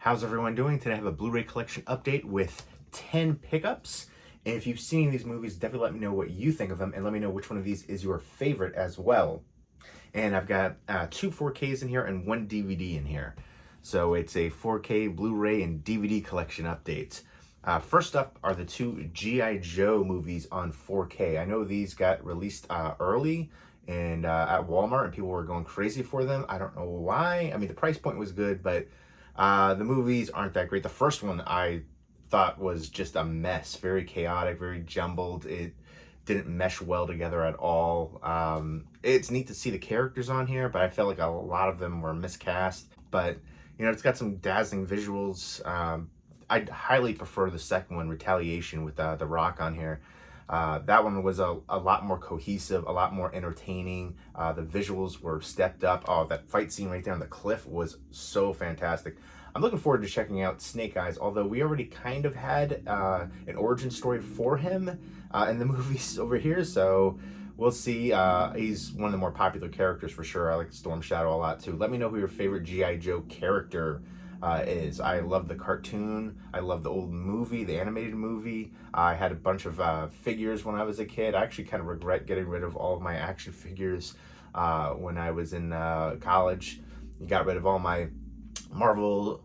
How's everyone doing? Today I have a Blu-ray collection update with 10 pickups. And if you've seen these movies, definitely let me know what you think of them and let me know which one of these is your favorite as well. And I've got two 4Ks in here and one DVD in here. So it's a 4K Blu-ray and DVD collection update. First up are the two G.I. Joe movies on 4K. I know these got released early and at Walmart and people were going crazy for them. I don't know why. I mean, the price point was good, but the movies aren't that great. The first one I thought was just a mess, very chaotic, very jumbled. It didn't mesh well together at all. It's neat to see the characters on here, but I felt like a lot of them were miscast. But, you know, it's got some dazzling visuals. I'd highly prefer the second one, Retaliation, with The Rock on here. That one was a lot more cohesive, a lot more entertaining. The visuals were stepped up. Oh, that fight scene right there on the cliff was so fantastic. I'm looking forward to checking out Snake Eyes, although we already kind of had an origin story for him in the movies over here, so we'll see. He's one of the more popular characters for sure. I like Storm Shadow a lot too. Let me know who your favorite G.I. Joe character is. I love the cartoon. I love the old movie, the animated movie. I had a bunch of figures when I was a kid. I actually kind of regret getting rid of all of my action figures when I was in college. Got rid of all my Marvel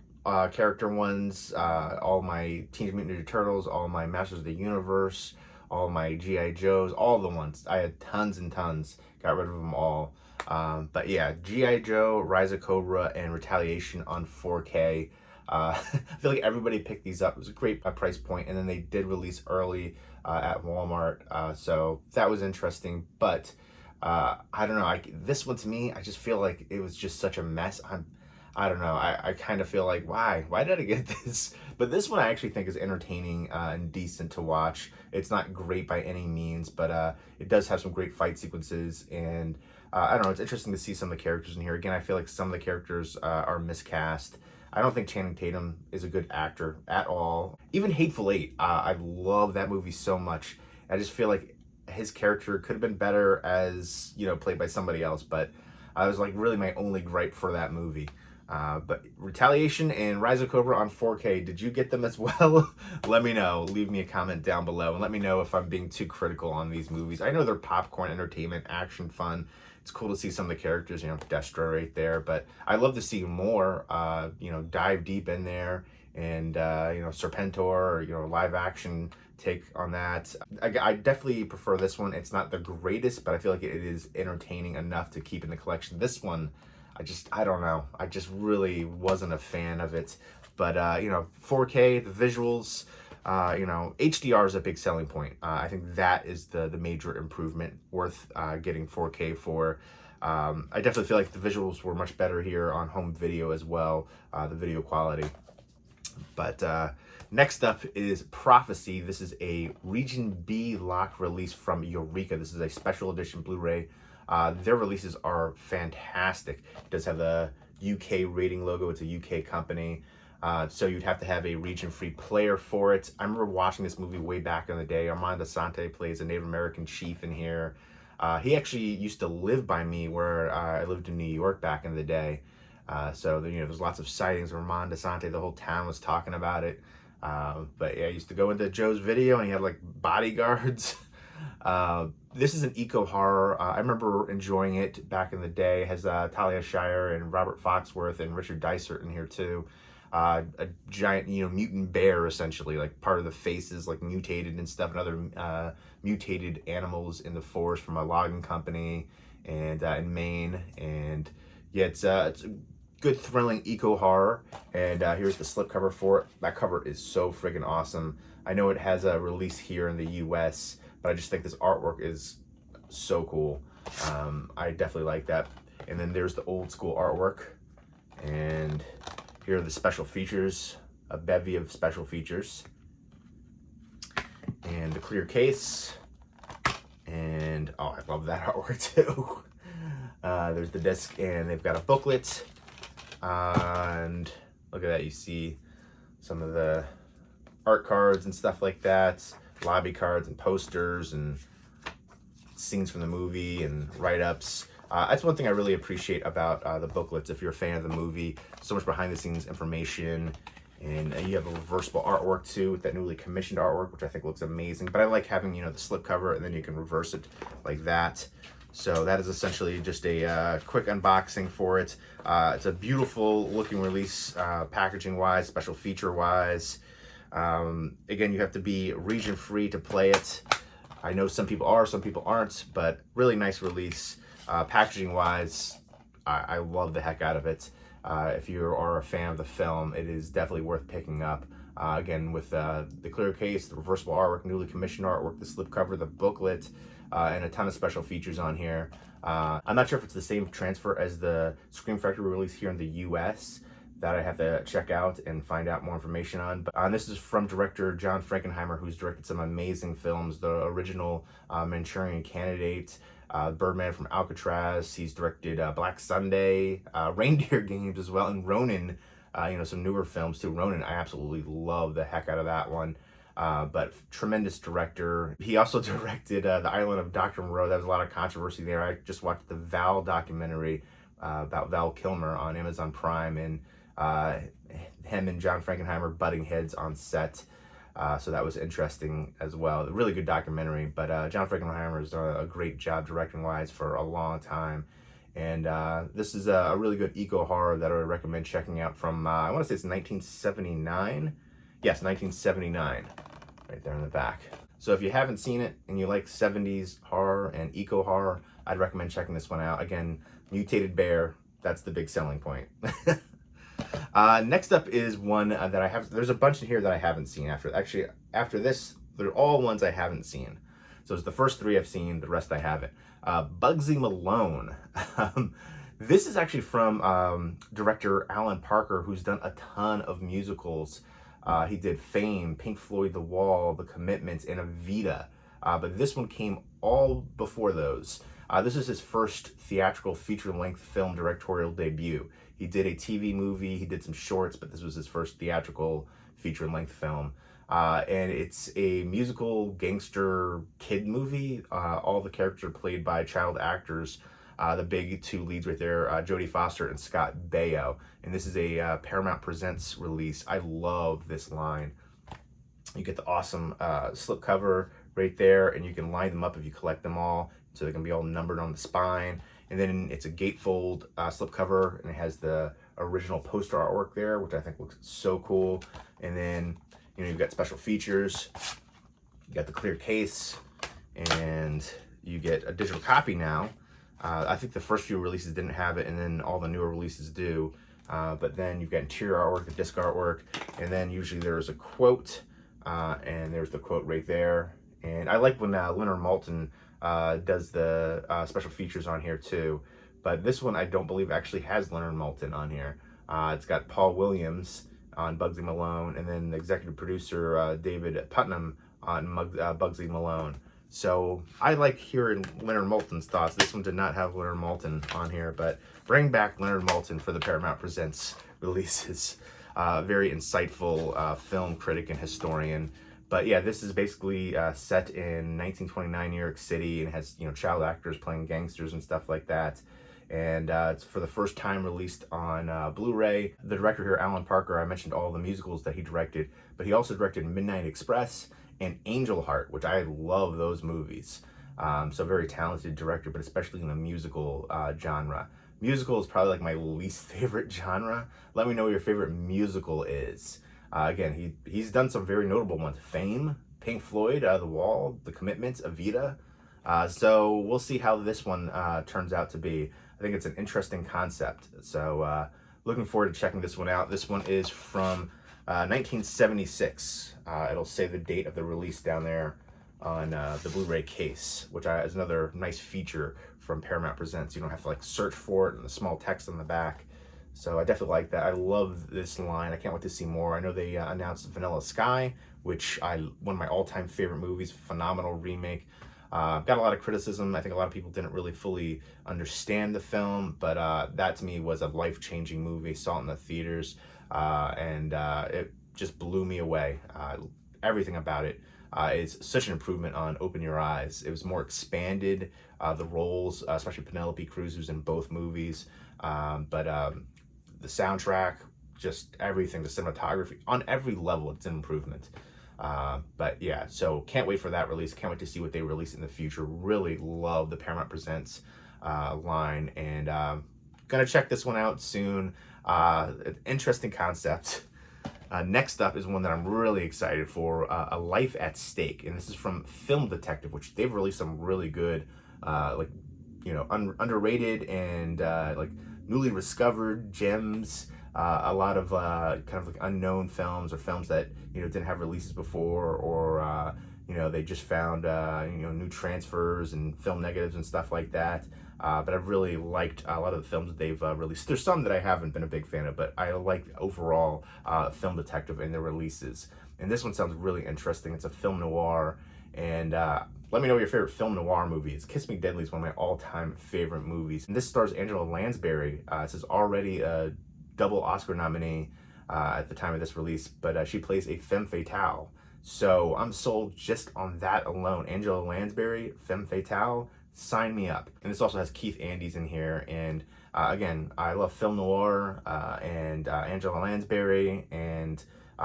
character ones, all my Teenage Mutant Ninja Turtles, all my Masters of the Universe, all my G.I. Joes, all the ones. I had tons and tons. Got rid of them all. But yeah, G.I. Joe, Rise of Cobra, and Retaliation on 4K. I feel like everybody picked these up. It was a great price point, and then they did release early at Walmart, so that was interesting. But I don't know, this one to me, I just feel like it was just such a mess. I don't know, I kind of feel like, why did I get this? But this one I actually think is entertaining and decent to watch. It's not great by any means, but it does have some great fight sequences, and I don't know, it's interesting to see some of the characters in here. Again, I feel like some of the characters are miscast. I don't think Channing Tatum is a good actor at all. Even Hateful Eight, I love that movie so much. I just feel like his character could have been better as, you know, played by somebody else, but I was like really my only gripe for that movie. But Retaliation and Rise of Cobra on 4K, did you get them as well? Let me know. Leave me a comment down below and let me know if I'm being too critical on these movies. I know they're popcorn entertainment, action, fun. It's cool to see some of the characters, you know, Destro right there, but I'd love to see more, you know, dive deep in there and, you know, Serpentor, or, you know, live action take on that. I definitely prefer this one. It's not the greatest, but I feel like it is entertaining enough to keep in the collection. This one, I don't know. I just really wasn't a fan of it. But, you know, 4K, the visuals, you know, HDR is a big selling point. I think that is the major improvement worth getting 4K for. I definitely feel like the visuals were much better here on home video as well, the video quality. But next up is Prophecy. This is a Region B lock release from Eureka. This is a special edition Blu-ray. Their releases are fantastic. It does have the UK rating logo. It's a UK company. So you'd have to have a region-free player for it. I remember watching this movie way back in the day. Armando Asante plays a Native American chief in here. He actually used to live by me where I lived in New York back in the day. So, you know, there's lots of sightings of Armando Asante. The whole town was talking about it. But yeah, I used to go into Joe's video and he had like bodyguards. This is an eco-horror. I remember enjoying it back in the day. It has Talia Shire and Robert Foxworth and Richard Dysart in here too. A giant, you know, mutant bear, essentially, like part of the face is like mutated and stuff, and other mutated animals in the forest from a logging company and in Maine. And yeah, it's a good thrilling eco-horror. And here's the slipcover for it. That cover is so friggin' awesome. I know it has a release here in the US, but I just think this artwork is so cool. I definitely like that. And then there's the old school artwork. And here are the special features, a bevy of special features. And the clear case. And, oh, I love that artwork too. There's the disc, and they've got a booklet. And look at that, you see some of the art cards and stuff like that. Lobby cards and posters and scenes from the movie and write-ups. That's one thing I really appreciate about the booklets. If you're a fan of the movie, so much behind the scenes information, and you have a reversible artwork too, with that newly commissioned artwork, which I think looks amazing. But I like having, you know, the slipcover, and then you can reverse it like that. So that is essentially just a quick unboxing for it. It's a beautiful looking release, packaging wise, special feature wise. Again, you have to be region free to play it. I know some people are, some people aren't, but really nice release. Packaging wise, I love the heck out of it. If you are a fan of the film, it is definitely worth picking up. Again, with the clear case, the reversible artwork, newly commissioned artwork, the slipcover, the booklet, and a ton of special features on here. I'm not sure if it's the same transfer as the Scream Factory release here in the US. That I have to check out and find out more information on. But this is from director John Frankenheimer, who's directed some amazing films. The original Manchurian Candidate, Birdman from Alcatraz. He's directed Black Sunday, Reindeer Games as well, and Ronin. You know, some newer films too. Ronin, I absolutely love the heck out of that one. But tremendous director. He also directed The Island of Dr. Moreau. There was a lot of controversy there. I just watched the Val documentary about Val Kilmer on Amazon Prime, and him and John Frankenheimer butting heads on set. So that was interesting as well. A really good documentary, but John Frankenheimer has done a great job directing wise for a long time. And this is a really good eco horror that I would recommend checking out from, I want to say it's 1979. Yes, 1979, right there in the back. So if you haven't seen it and you like 70s horror and eco horror, I'd recommend checking this one out. Again, Mutated Bear, that's the big selling point. Next up is one that I have. There's a bunch in here that I haven't seen. After this, they're all ones I haven't seen. So it's the first three I've seen, the rest I haven't. Bugsy Malone. This is actually from director Alan Parker, who's done a ton of musicals. He did Fame, Pink Floyd, The Wall, The Commitments, and Evita. But this one came all before those. This is his first theatrical feature-length film directorial debut. He did a TV movie, he did some shorts, but this was his first theatrical feature-length film. And it's a musical gangster kid movie. All the characters are played by child actors. The big two leads right there, Jodie Foster and Scott Baio. And this is a Paramount Presents release. I love this line. You get the awesome slipcover right there, and you can line them up if you collect them all, so they can be all numbered on the spine. And then it's a gatefold slipcover, and it has the original poster artwork there, which I think looks so cool. And then, you know, you've got special features. You got the clear case, and you get a digital copy now. I think the first few releases didn't have it, and then all the newer releases do. But then you've got interior artwork, the disc artwork, and then usually there's a quote, and there's the quote right there. And I like when Leonard Maltin does the special features on here too. But this one I don't believe actually has Leonard Maltin on here. It's got Paul Williams on Bugsy Malone, and then the executive producer David Putnam on Bugsy Malone. So I like hearing Leonard Maltin's thoughts. This one did not have Leonard Maltin on here, but bring back Leonard Maltin for the Paramount Presents releases. Very insightful film critic and historian. But yeah, this is basically set in 1929 New York City, and has, you know, child actors playing gangsters and stuff like that. And it's for the first time released on Blu-ray. The director here, Alan Parker, I mentioned all the musicals that he directed, but he also directed Midnight Express and Angel Heart, which I love those movies. So very talented director, but especially in the musical genre. Musical is probably like my least favorite genre. Let me know what your favorite musical is. Again, he's done some very notable ones. Fame, Pink Floyd, The Wall, The Commitments, Evita. So we'll see how this one turns out to be. I think it's an interesting concept. So looking forward to checking this one out. This one is from 1976. It'll say the date of the release down there on the Blu-ray case, which is another nice feature from Paramount Presents. You don't have to like search for it and the small text on the back. So I definitely like that. I love this line. I can't wait to see more. I know they announced Vanilla Sky, which one of my all-time favorite movies, phenomenal remake. Got a lot of criticism. I think a lot of people didn't really fully understand the film, but that to me was a life-changing movie. Saw it in the theaters, and it just blew me away. everything about it is such an improvement on Open Your Eyes. It was more expanded, the roles, especially Penelope Cruz, who's in both movies, but the soundtrack, just everything, the cinematography, on every level, it's an improvement. But yeah, so can't wait for that release. Can't wait to see what they release in the future. Really love the Paramount Presents line, and gonna check this one out soon. Interesting concept. Next up is one that I'm really excited for, A Life at Stake, and this is from Film Detective, which they've released some really good, underrated and like newly discovered gems. A lot of kind of like unknown films, or films that didn't have releases before, or they just found new transfers and film negatives and stuff like that. But I've really liked a lot of the films that they've released. There's some that I haven't been a big fan of, but I like overall Film Detective and their releases. And this one sounds really interesting. It's a film noir, and let me know what your favorite film noir movie is. Kiss Me Deadly is one of my all-time favorite movies. And this stars Angela Lansbury. This is already a double Oscar nominee at the time of this release, but she plays a femme fatale. So I'm sold just on that alone. Angela Lansbury, femme fatale, sign me up. And this also has Keith Andes in here, and again, I love film noir and Angela Lansbury, and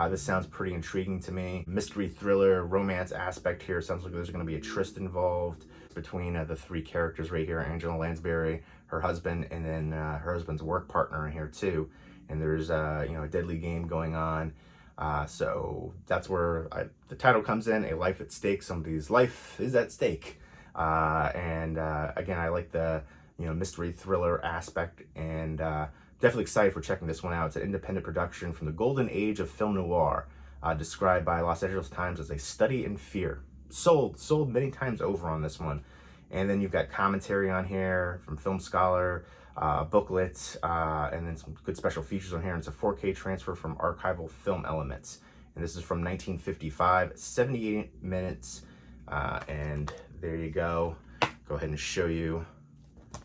this sounds pretty intriguing to me. Mystery thriller, romance aspect here. Sounds like there's going to be a tryst involved between the three characters right here: Angela Lansbury, her husband, and then her husband's work partner in here too. And there's a deadly game going on. So that's where the title comes in: A Life at Stake. Somebody's life is at stake. And again, I like the mystery thriller aspect, and definitely excited for checking this one out. It's an independent production from the golden age of film noir, described by Los Angeles Times as a study in fear. Sold many times over on this one. And then you've got commentary on here from Film Scholar, booklets, and then some good special features on here. And it's a 4K transfer from archival film elements. And this is from 1955, 78 minutes. And there you go. Go ahead and show you.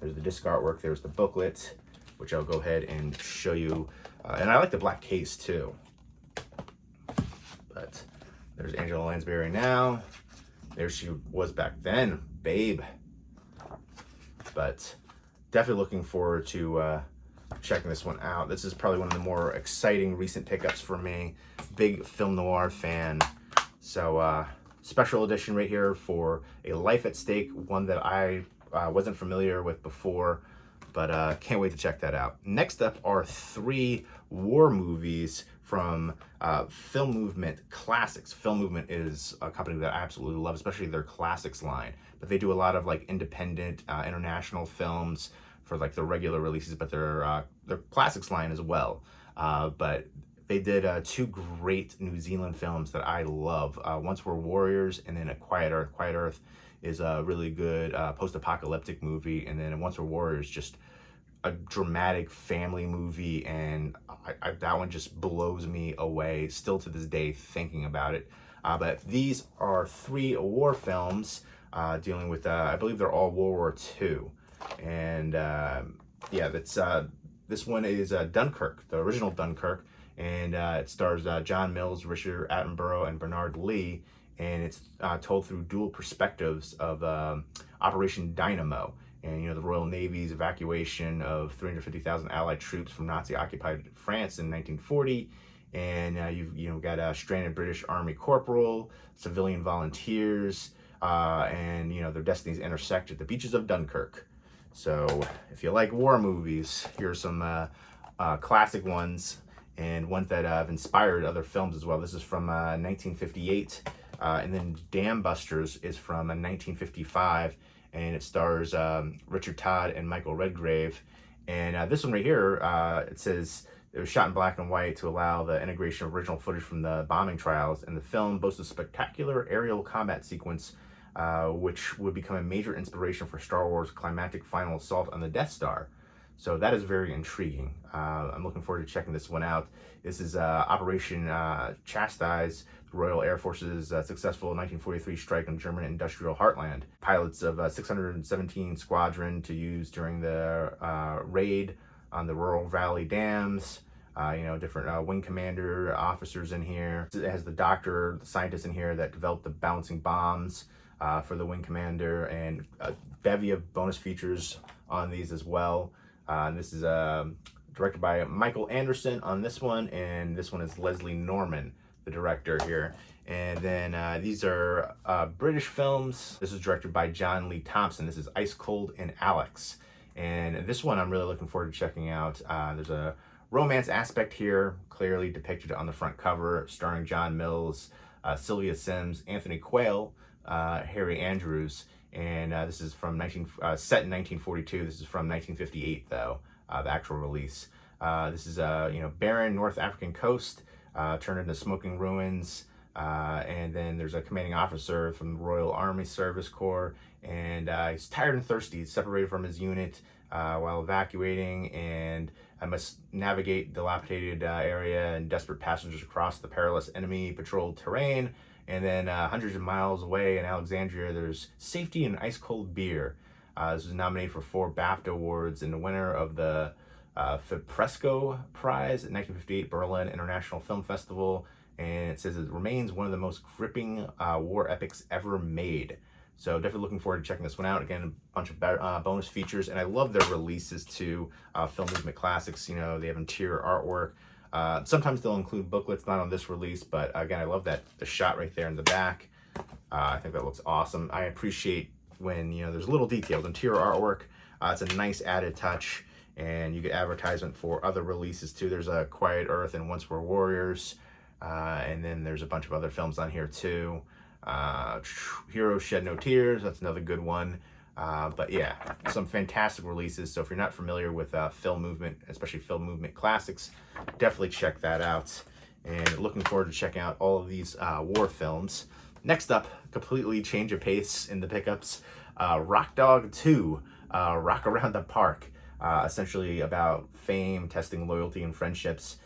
There's the disc artwork. There's the booklet, which I'll go ahead and show you. And I like the black case too. But there's Angela Lansbury now. There she was back then, babe. But definitely looking forward to checking this one out. This is probably one of the more exciting recent pickups for me. Big film noir fan. So special edition right here for A Life at Stake, one that I wasn't familiar with before, but can't wait to check that out. Next up are 3 war movies from Film Movement Classics. Film Movement is a company that I absolutely love, especially their classics line. But they do a lot of like independent international films for like the regular releases, but their classics line as well. But they did 2 great New Zealand films that I love. Once Were Warriors, and then A Quiet Earth. Quiet Earth is a really good post-apocalyptic movie, and then Once Were Warriors, just a dramatic family movie, and that one just blows me away still to this day thinking about it. But these are 3 war films dealing with, I believe they're all World War II. And yeah, this one is Dunkirk, the original Dunkirk, and it stars John Mills, Richard Attenborough, and Bernard Lee, and it's told through dual perspectives of Operation Dynamo, and the Royal Navy's evacuation of 350,000 Allied troops from Nazi-occupied France in 1940, and you've got a stranded British Army corporal, civilian volunteers, and their destinies intersect at the beaches of Dunkirk. So if you like war movies, here's some classic ones, and ones that have inspired other films as well. This is from 1958, and then Dam Busters is from 1955, and it stars Richard Todd and Michael Redgrave. And this one right here, it says it was shot in black and white to allow the integration of original footage from the bombing trials, and the film boasts a spectacular aerial combat sequence which would become a major inspiration for Star Wars' climactic final assault on the Death Star. So that is very intriguing. I'm looking forward to checking this one out. This is Operation Chastise, the Royal Air Force's successful 1943 strike on German industrial heartland. Pilots of 617 Squadron to use during the raid on the Rural Valley dams. different wing commander officers in here. It has the doctor, the scientist in here that developed the bouncing bombs for the wing commander, and a bevy of bonus features on these as well. This is directed by Michael Anderson on this one, and this one is Leslie Norman, the director here. And then these are British films. This is directed by John Lee Thompson. This is Ice Cold and Alex. And this one I'm really looking forward to checking out. There's a romance aspect here, clearly depicted on the front cover, starring John Mills, Sylvia Sims, Anthony Quayle, Harry Andrews. And this is from set in 1942. This is from 1958, though, the actual release. This is barren North African coast turned into smoking ruins. And then there's a commanding officer from the Royal Army Service Corps, and he's tired and thirsty. He's separated from his unit while evacuating, and I must navigate dilapidated area and desperate passengers across the perilous enemy patrolled terrain. And then hundreds of miles away in Alexandria, there's safety and ice cold beer. This was nominated for 4 BAFTA awards, and the winner of the Fresco Prize at 1958 Berlin International Film Festival. And it says it remains one of the most gripping war epics ever made. So definitely looking forward to checking this one out. Again, a bunch of bonus features, and I love their releases too. Film Movement Classics, they have interior artwork. Sometimes they'll include booklets, not on this release, but again, I love the shot right there in the back. I think that looks awesome. I appreciate when, there's little details, interior artwork. It's a nice added touch, and you get advertisement for other releases too. There's a Quiet Earth and Once Were Warriors. And then there's a bunch of other films on here too. Heroes Shed No Tears, that's another good one. But yeah, some fantastic releases. So if you're not familiar with Film Movement, especially Film Movement Classics, definitely check that out. And looking forward to checking out all of these war films. Next up, completely change of pace in the pickups. Rock Dog 2, Rock Around the Park. Essentially about fame, testing loyalty and friendships.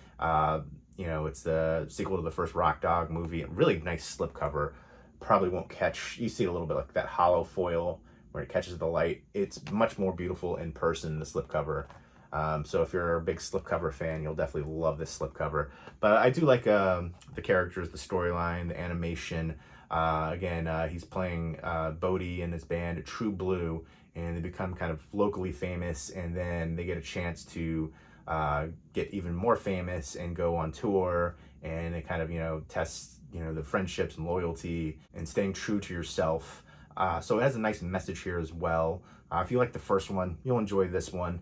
It's the sequel to the first Rock Dog movie. Really nice slipcover. Probably won't catch, you see a little bit like that hollow foil where it catches the light. It's much more beautiful in person, the slipcover. So if you're a big slipcover fan, you'll definitely love this slipcover. But I do like the characters, the storyline, the animation. He's playing Bodie and his band True Blue, and they become kind of locally famous, and then they get a chance to get even more famous and go on tour, and it kind of tests the friendships and loyalty and staying true to yourself. So it has a nice message here as well. If you like the first one, you'll enjoy this one.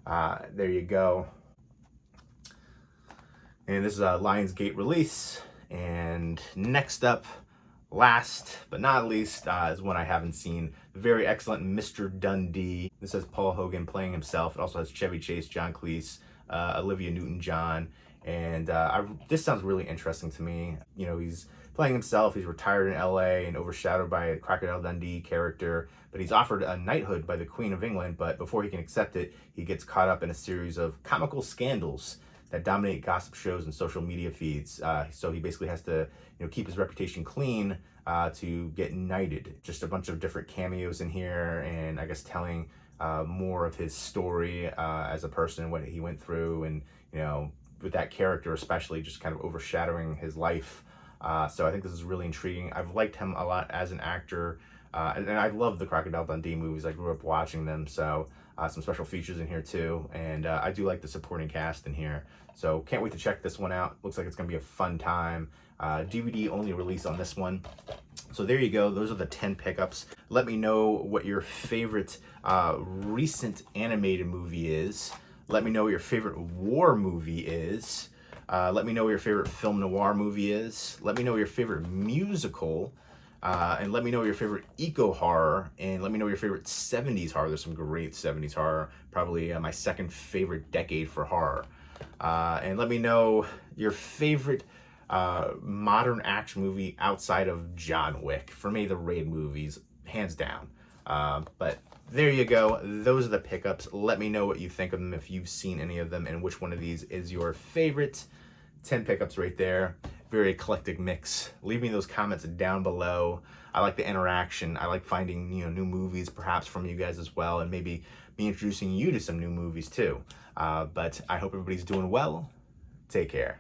There you go. And this is a Lionsgate release. And next up, last but not least, is one I haven't seen. The very excellent Mr. Dundee. This has Paul Hogan playing himself. It also has Chevy Chase, John Cleese, Olivia Newton-John. And this sounds really interesting to me. He's playing himself. He's retired in LA and overshadowed by a Crocodile Dundee character. But he's offered a knighthood by the Queen of England. But before he can accept it, he gets caught up in a series of comical scandals that dominate gossip shows and social media feeds. So he basically has to keep his reputation clean to get knighted. Just a bunch of different cameos in here, and I guess telling more of his story as a person, what he went through, and with that character especially just kind of overshadowing his life. So I think this is really intriguing. I've liked him a lot as an actor, and I love the Crocodile Dundee movies. I grew up watching them, so some special features in here too, and I do like the supporting cast in here. So can't wait to check this one out. Looks like it's gonna be a fun time. DVD only release on this one. So there you go. Those are the 10 pickups. Let me know what your favorite recent animated movie is. Let me know what your favorite war movie is. Let me know what your favorite film noir movie is. Let me know what your favorite musical. And let me know what your favorite eco horror. And let me know what your favorite 70s horror. There's some great 70s horror. Probably my second favorite decade for horror. And let me know your favorite modern action movie outside of John Wick. For me, the Raid movies, hands down. But there you go. Those are the pickups. Let me know what you think of them, if you've seen any of them, and which one of these is your favorite. 10 pickups right there. Very eclectic mix. Leave me those comments down below. I like the interaction. I like finding new movies perhaps from you guys as well, and maybe me introducing you to some new movies too. But I hope everybody's doing well, Take care.